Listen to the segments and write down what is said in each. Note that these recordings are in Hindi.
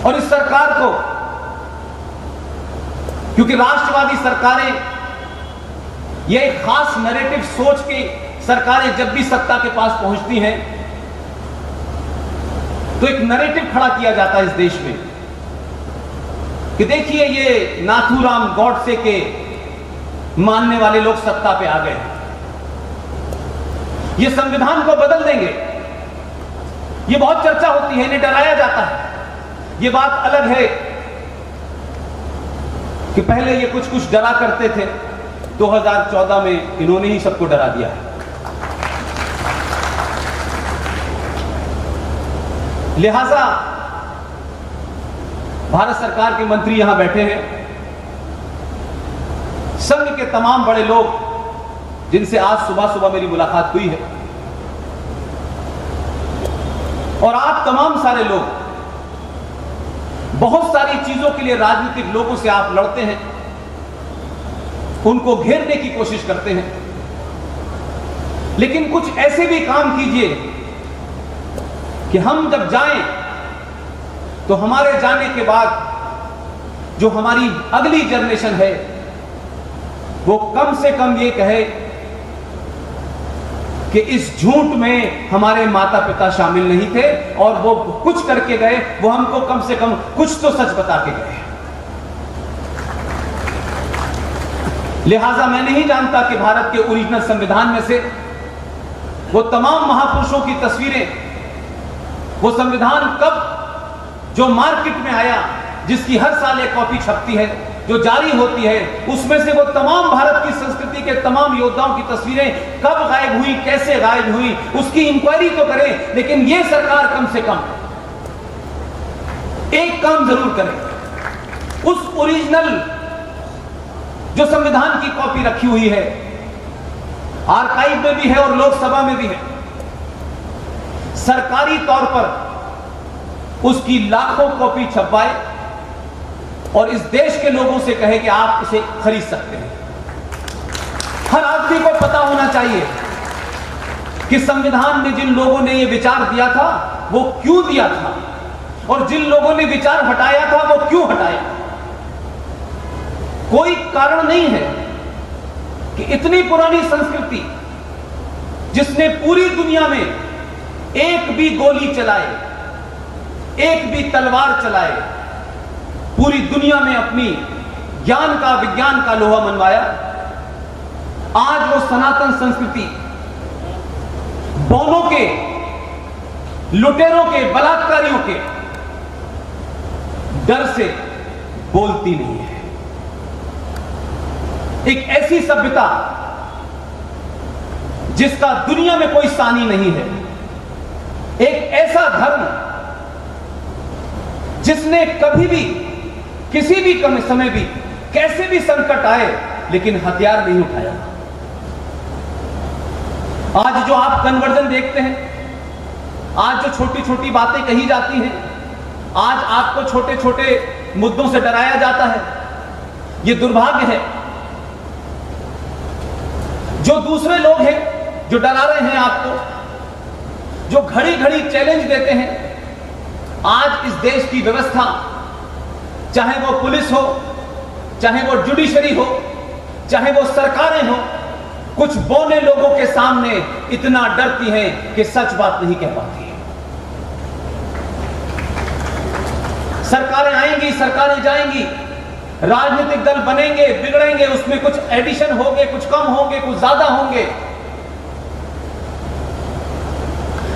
और इस सरकार को, क्योंकि राष्ट्रवादी सरकारें, ये एक खास नैरेटिव सोच के सरकारें जब भी सत्ता के पास पहुंचती हैं तो एक नैरेटिव खड़ा किया जाता है इस देश में कि देखिए ये नाथूराम गॉडसे के मानने वाले लोग सत्ता पे आ गए हैं, ये संविधान को बदल देंगे। ये बहुत चर्चा होती है, इन्हें डराया जाता है। ये बात अलग है कि पहले ये कुछ डरा करते थे, 2014 में इन्होंने ही सबको डरा दिया है। लिहाजा भारत सरकार के मंत्री यहां बैठे हैं, संघ के तमाम बड़े लोग जिनसे आज सुबह सुबह मेरी मुलाकात हुई है, और आप तमाम सारे लोग बहुत सारी चीजों के लिए राजनीतिक लोगों से आप लड़ते हैं, उनको घेरने की कोशिश करते हैं, लेकिन कुछ ऐसे भी काम कीजिए कि हम जब जाएं तो हमारे जाने के बाद जो हमारी अगली जनरेशन है वो कम से कम ये कहे कि इस झूठ में हमारे माता पिता शामिल नहीं थे और वो कुछ करके गए, वो हमको कम से कम कुछ तो सच बता के गए। लिहाजा मैं नहीं जानता कि भारत के ओरिजिनल संविधान में से वो तमाम महापुरुषों की तस्वीरें, वो संविधान कब जो मार्केट में आया, जिसकी हर साल एक कॉपी छपती है, जो जारी होती है, उसमें से वो तमाम भारत की संस्कृति के तमाम योद्धाओं की तस्वीरें कब गायब हुई, कैसे गायब हुई, उसकी इंक्वायरी तो करें। लेकिन ये सरकार कम से कम एक काम जरूर करे, उस ओरिजिनल जो संविधान की कॉपी रखी हुई है, आर्काइव में भी है और लोकसभा में भी है, सरकारी तौर पर उसकी लाखों कॉपी छपवाए और इस देश के लोगों से कहे कि आप इसे खरीद सकते हैं। हर आदमी को पता होना चाहिए कि संविधान में जिन लोगों ने यह विचार दिया था वो क्यों दिया था, और जिन लोगों ने विचार हटाया था वो क्यों हटाया। कोई कारण नहीं है कि इतनी पुरानी संस्कृति जिसने पूरी दुनिया में एक भी गोली चलाए, एक भी तलवार चलाए, पूरी दुनिया में अपनी ज्ञान का, विज्ञान का लोहा मनवाया, आज वो सनातन संस्कृति बौनों के, लुटेरों के, बलात्कारियों के डर से बोलती नहीं है। एक ऐसी सभ्यता जिसका दुनिया में कोई सानी नहीं है, एक ऐसा धर्म जिसने कभी भी, किसी भी समय भी, कैसे भी संकट आए लेकिन हथियार नहीं उठाया। आज जो आप कन्वर्जन देखते हैं, आज जो छोटी छोटी बातें कही जाती हैं, आज आपको छोटे छोटे मुद्दों से डराया जाता है, यह दुर्भाग्य है। जो दूसरे लोग हैं जो डरा रहे हैं आपको, जो घड़ी घड़ी चैलेंज देते हैं, आज इस देश की व्यवस्था, चाहे वो पुलिस हो, चाहे वो जुडिशरी हो, चाहे वो सरकारें हो, कुछ बौने लोगों के सामने इतना डरती हैं कि सच बात नहीं कह पाती है। सरकारें आएंगी, सरकारें जाएंगी, राजनीतिक दल बनेंगे, बिगड़ेंगे, उसमें कुछ एडिशन होंगे, कुछ कम होंगे, कुछ ज्यादा होंगे,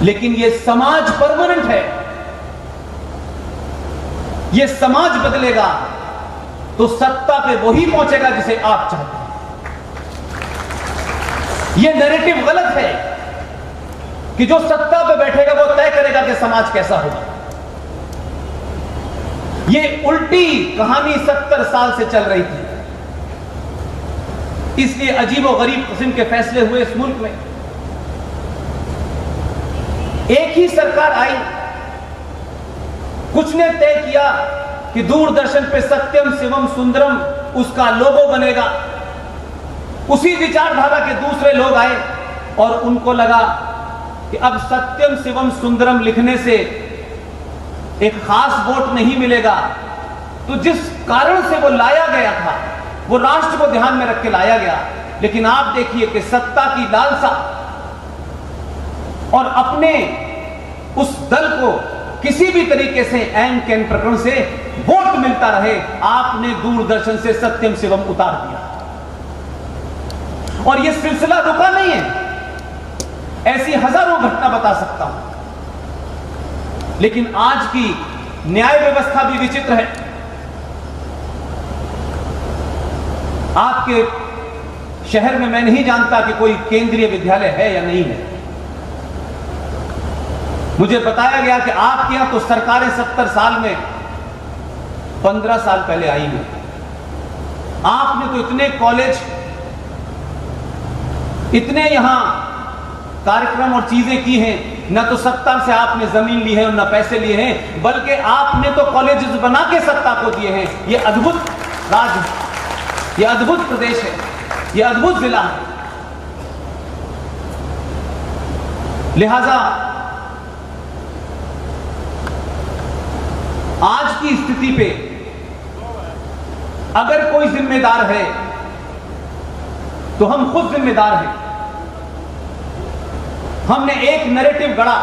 लेकिन ये समाज परमानेंट है। ये समाज बदलेगा तो सत्ता पे वही पहुंचेगा जिसे आप चाहते हैं। ये नैरेटिव गलत है कि जो सत्ता पे बैठेगा वो तय करेगा कि समाज कैसा होगा। ये उल्टी कहानी 70 साल से चल रही थी, इसलिए अजीबोगरीब किस्म के फैसले हुए इस मुल्क में। एक ही सरकार आई, कुछ ने तय किया कि दूरदर्शन पे सत्यम शिवम सुंदरम उसका लोगो बनेगा। उसी विचारधारा के दूसरे लोग आए और उनको लगा कि अब सत्यम शिवम सुंदरम लिखने से एक खास वोट नहीं मिलेगा। तो जिस कारण से वो लाया गया था, वो राष्ट्र को ध्यान में रख के लाया गया। लेकिन आप देखिए कि सत्ता की लालसा और अपने उस दल को किसी भी तरीके से ऐन कैन प्रकरण से वोट मिलता रहे, आपने दूरदर्शन से सत्यम शिवम उतार दिया। और यह सिलसिला रुका नहीं है, ऐसी हजारों घटना बता सकता हूं। लेकिन आज की न्याय व्यवस्था भी विचित्र है। आपके शहर में मैं नहीं जानता कि कोई केंद्रीय विद्यालय है या नहीं है। मुझे बताया गया कि आपके यहां तो सरकारें 70 साल में 15 साल पहले आई हैं। आपने तो इतने कॉलेज, इतने यहां कार्यक्रम और चीजें की हैं। न तो सत्ता से आपने जमीन ली है और न पैसे लिए हैं, बल्कि आपने तो कॉलेजेस बना के सत्ता को दिए हैं। यह अद्भुत राज्य है, यह अद्भुत प्रदेश है, यह अद्भुत जिला है। लिहाजा आज की स्थिति पे अगर कोई जिम्मेदार है तो हम खुद जिम्मेदार हैं। हमने एक नैरेटिव गढ़ा,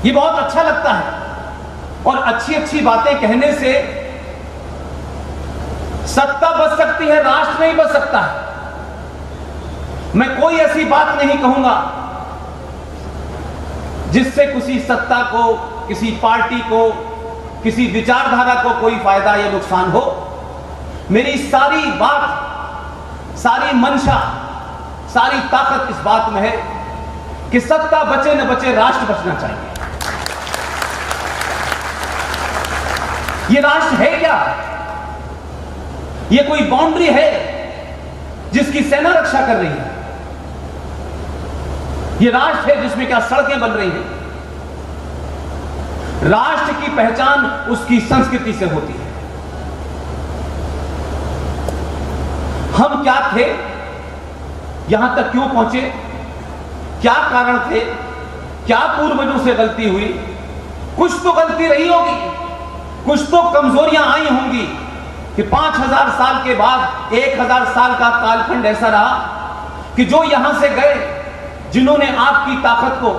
ये बहुत अच्छा लगता है, और अच्छी अच्छी बातें कहने से सत्ता बच सकती है, राष्ट्र नहीं बच सकता है। मैं कोई ऐसी बात नहीं कहूंगा जिससे किसी सत्ता को, किसी पार्टी को, किसी विचारधारा को कोई फायदा या नुकसान हो। मेरी सारी बात, सारी मंशा, सारी ताकत इस बात में है कि सत्ता बचे न बचे, राष्ट्र बचना चाहिए। यह राष्ट्र है क्या? यह कोई बाउंड्री है जिसकी सेना रक्षा कर रही है? यह राष्ट्र है जिसमें क्या सड़कें बन रही हैं? राष्ट्र की पहचान उसकी संस्कृति से होती है। हम क्या थे, यहां तक क्यों पहुंचे, क्या कारण थे, क्या पूर्वजों से गलती हुई? कुछ तो गलती रही होगी, कुछ तो कमजोरियां आई होंगी कि 5000 साल के बाद 1000 साल का कालखंड ऐसा रहा कि जो यहां से गए, जिन्होंने आपकी ताकत को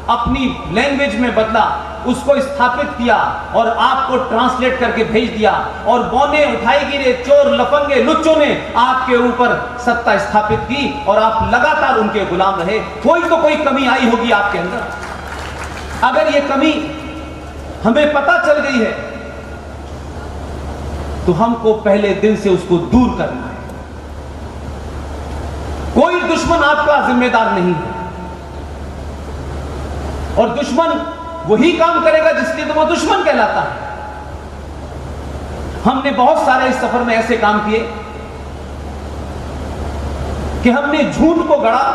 अपनी लैंग्वेज में बदला, उसको स्थापित किया और आपको ट्रांसलेट करके भेज दिया, और बौने उठाई गिरे चोर लफंगे लुच्चों ने आपके ऊपर सत्ता स्थापित की और आप लगातार उनके गुलाम रहे। कोई तो कोई कमी आई होगी आपके अंदर। अगर ये कमी हमें पता चल गई है तो हमको पहले दिन से उसको दूर करना है। कोई दुश्मन आपका जिम्मेदार नहीं है, और दुश्मन वही काम करेगा जिसलिए तो वो दुश्मन कहलाता है। हमने बहुत सारे इस सफर में ऐसे काम किए कि हमने झूठ को गढ़ा,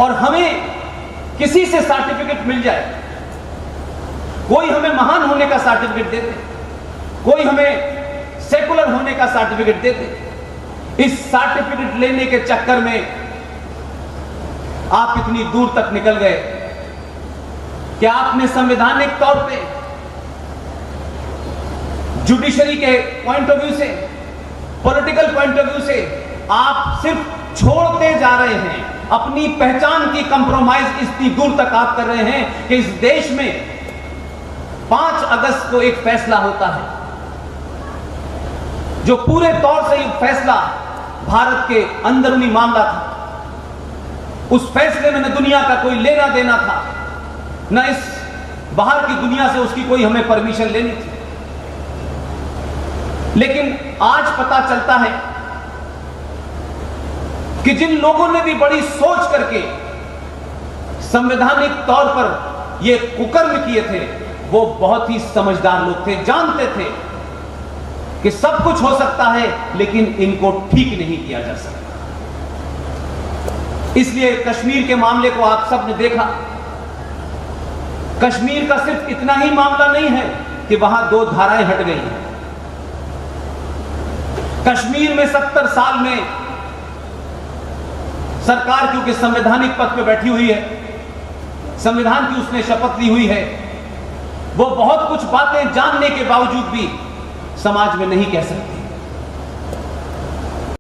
और हमें किसी से सर्टिफिकेट मिल जाए, कोई हमें महान होने का सर्टिफिकेट दे दे, कोई हमें सेकुलर होने का सर्टिफिकेट दे दे। इस सर्टिफिकेट लेने के चक्कर में आप इतनी दूर तक निकल गए कि आपने संवैधानिक तौर पे, जुडिशरी के पॉइंट ऑफ व्यू से, पॉलिटिकल पॉइंट ऑफ व्यू से आप सिर्फ छोड़ते जा रहे हैं। अपनी पहचान की कंप्रोमाइज इतनी दूर तक आप कर रहे हैं कि इस देश में 5 अगस्त को एक फैसला होता है, जो पूरे तौर से एक फैसला भारत के अंदरूनी मामला था। उस फैसले में न दुनिया का कोई लेना देना था, न इस बाहर की दुनिया से उसकी कोई हमें परमिशन लेनी थी। लेकिन आज पता चलता है कि जिन लोगों ने भी बड़ी सोच करके संवैधानिक तौर पर ये कुकर्म किए थे, वो बहुत ही समझदार लोग थे, जानते थे कि सब कुछ हो सकता है लेकिन इनको ठीक नहीं किया जा सकता। इसलिए कश्मीर के मामले को आप सब ने देखा। कश्मीर का सिर्फ इतना ही मामला नहीं है कि वहां 2 धाराएं हट गई हैं। कश्मीर में 70 साल में सरकार क्योंकि संवैधानिक पद पर बैठी हुई है, संविधान की उसने शपथ ली हुई है, वो बहुत कुछ बातें जानने के बावजूद भी समाज में नहीं कह सकती।